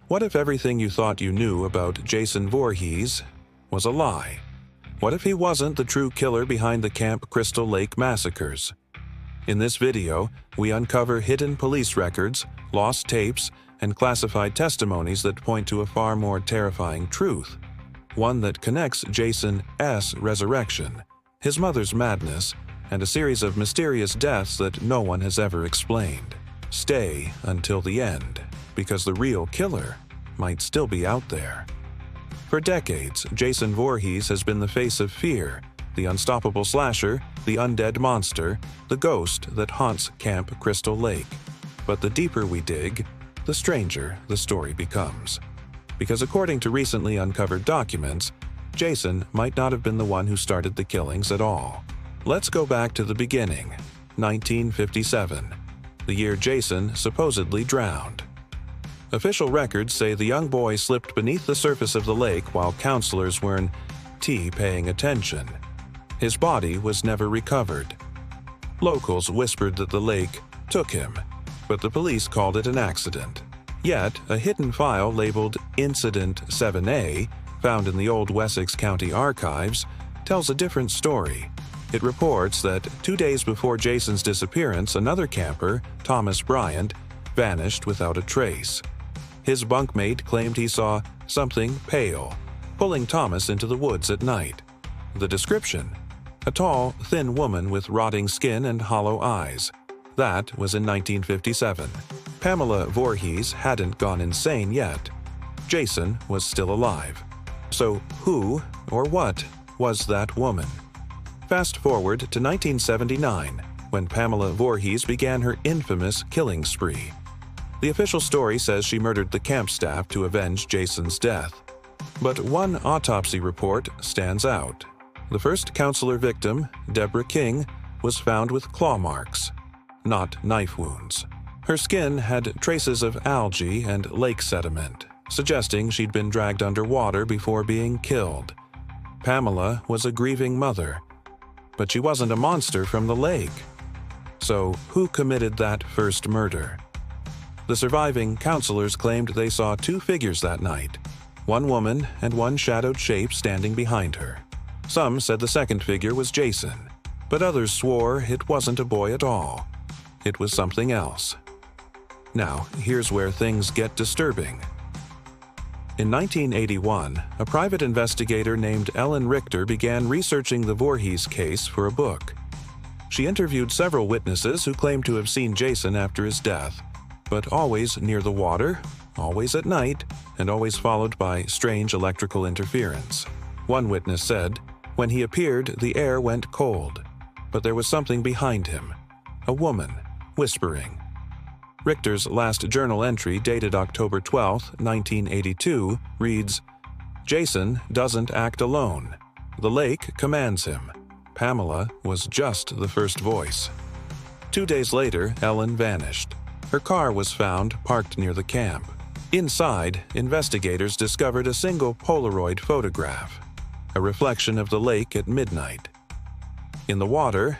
What if everything you thought you knew about Jason Voorhees was a lie? What if he wasn't the true killer behind the Camp Crystal Lake massacres? In this video, we uncover hidden police records, lost tapes, and classified testimonies that point to a far more terrifying truth, one that connects Jason's resurrection, his mother's madness, and a series of mysterious deaths that no one has ever explained. Stay until the end, because the real killer might still be out there. For decades, Jason Voorhees has been the face of fear, the unstoppable slasher, the undead monster, the ghost that haunts Camp Crystal Lake. But the deeper we dig, the stranger the story becomes. Because according to recently uncovered documents, Jason might not have been the one who started the killings at all. Let's go back to the beginning, 1957, the year Jason supposedly drowned. Official records say the young boy slipped beneath the surface of the lake while counselors were in paying attention. His body was never recovered. Locals whispered that the lake took him, but the police called it an accident. Yet, a hidden file labeled Incident 7A, found in the old Wessex County archives, tells a different story. It reports that 2 days before Jason's disappearance, another camper, Thomas Bryant, vanished without a trace. His bunkmate claimed he saw something pale, pulling Thomas into the woods at night. The description: a tall, thin woman with rotting skin and hollow eyes. That was in 1957. Pamela Voorhees hadn't gone insane yet. Jason was still alive. So who or what was that woman? Fast forward to 1979, when Pamela Voorhees began her infamous killing spree. The official story says she murdered the camp staff to avenge Jason's death. But one autopsy report stands out. The first counselor victim, Deborah King, was found with claw marks, not knife wounds. Her skin had traces of algae and lake sediment, suggesting she'd been dragged underwater before being killed. Pamela was a grieving mother, but she wasn't a monster from the lake. So who committed that first murder? The surviving counselors claimed they saw two figures that night, one woman and one shadowed shape standing behind her. Some said the second figure was Jason, but others swore it wasn't a boy at all. It was something else. Now, here's where things get disturbing. In 1981, a private investigator named Ellen Richter began researching the Voorhees case for a book. She interviewed several witnesses who claimed to have seen Jason after his death, but always near the water, always at night, and always followed by strange electrical interference. One witness said, when he appeared, the air went cold, but there was something behind him, a woman, whispering. Richter's last journal entry, dated October 12, 1982, reads, "Jason doesn't act alone. The lake commands him. Pamela was just the first voice." 2 days later, Ellen vanished. Her car was found parked near the camp. Inside, investigators discovered a single Polaroid photograph, a reflection of the lake at midnight. In the water,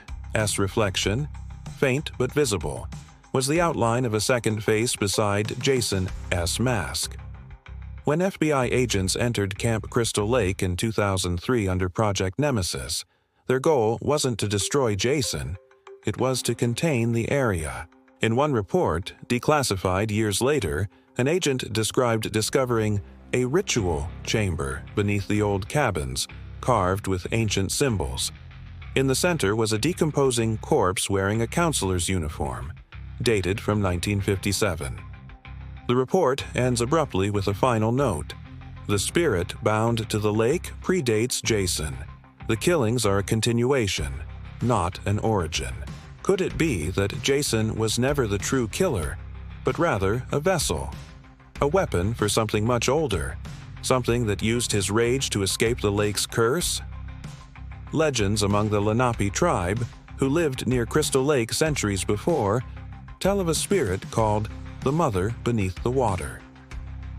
reflection, faint but visible, was the outline of a second face beside Jason's mask. When FBI agents entered Camp Crystal Lake in 2003 under Project Nemesis, their goal wasn't to destroy Jason, it was to contain the area. In one report, declassified years later, an agent described discovering a ritual chamber beneath the old cabins, carved with ancient symbols. In the center was a decomposing corpse wearing a counselor's uniform, dated from 1957. The report ends abruptly with a final note. The spirit bound to the lake predates Jason. The killings are a continuation, not an origin. Could it be that Jason was never the true killer, but rather a vessel? A weapon for something much older, something that used his rage to escape the lake's curse? Legends among the Lenape tribe, who lived near Crystal Lake centuries before, tell of a spirit called the Mother Beneath the Water.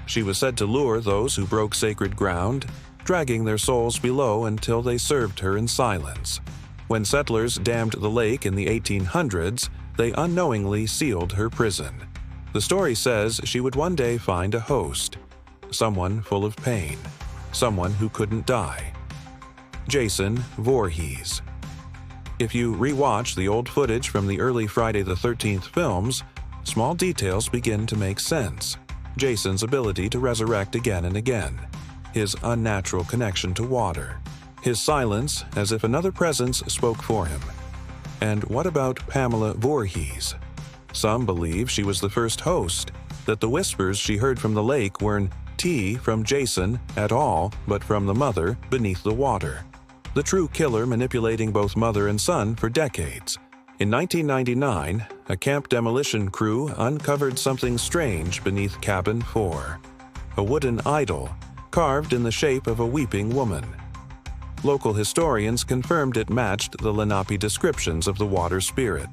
She was said to lure those who broke sacred ground, dragging their souls below until they served her in silence. When settlers dammed the lake in the 1800s, they unknowingly sealed her prison. The story says she would one day find a host, someone full of pain, someone who couldn't die. Jason Voorhees. If you rewatch the old footage from the early Friday the 13th films, small details begin to make sense. Jason's ability to resurrect again and again, his unnatural connection to water, his silence as if another presence spoke for him. And what about Pamela Voorhees? Some believe she was the first host, that the whispers she heard from the lake weren't from Jason at all, but from the mother beneath the water. The true killer manipulating both mother and son for decades. In 1999, a camp demolition crew uncovered something strange beneath Cabin 4. A wooden idol, carved in the shape of a weeping woman. Local historians confirmed it matched the Lenape descriptions of the water spirit.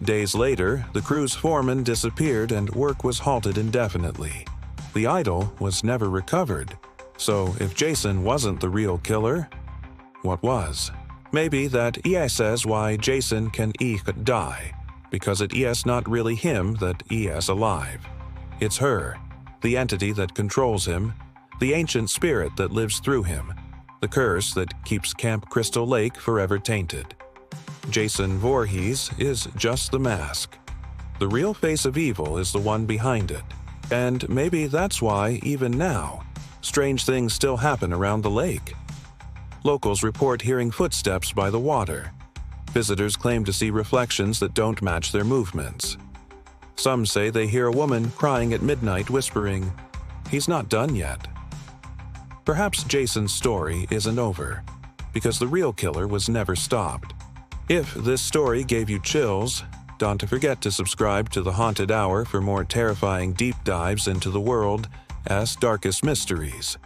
Days later, the crew's foreman disappeared and work was halted indefinitely. The idol was never recovered, so if Jason wasn't the real killer, what was? Maybe that says why Jason can die, because it is not really him that is alive. It's her, the entity that controls him, the ancient spirit that lives through him, the curse that keeps Camp Crystal Lake forever tainted. Jason Voorhees is just the mask. The real face of evil is the one behind it. And maybe that's why, even now, strange things still happen around the lake. Locals report hearing footsteps by the water. Visitors claim to see reflections that don't match their movements. Some say they hear a woman crying at midnight whispering, "He's not done yet." Perhaps Jason's story isn't over, because the real killer was never stopped. If this story gave you chills, don't forget to subscribe to The Haunted Hour for more terrifying deep dives into the world's darkest mysteries.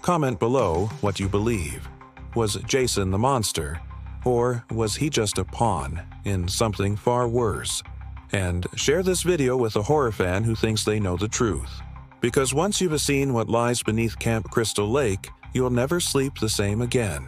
Comment below what you believe. Was Jason the monster, or was he just a pawn in something far worse? And share this video with a horror fan who thinks they know the truth. Because once you've seen what lies beneath Camp Crystal Lake, you'll never sleep the same again.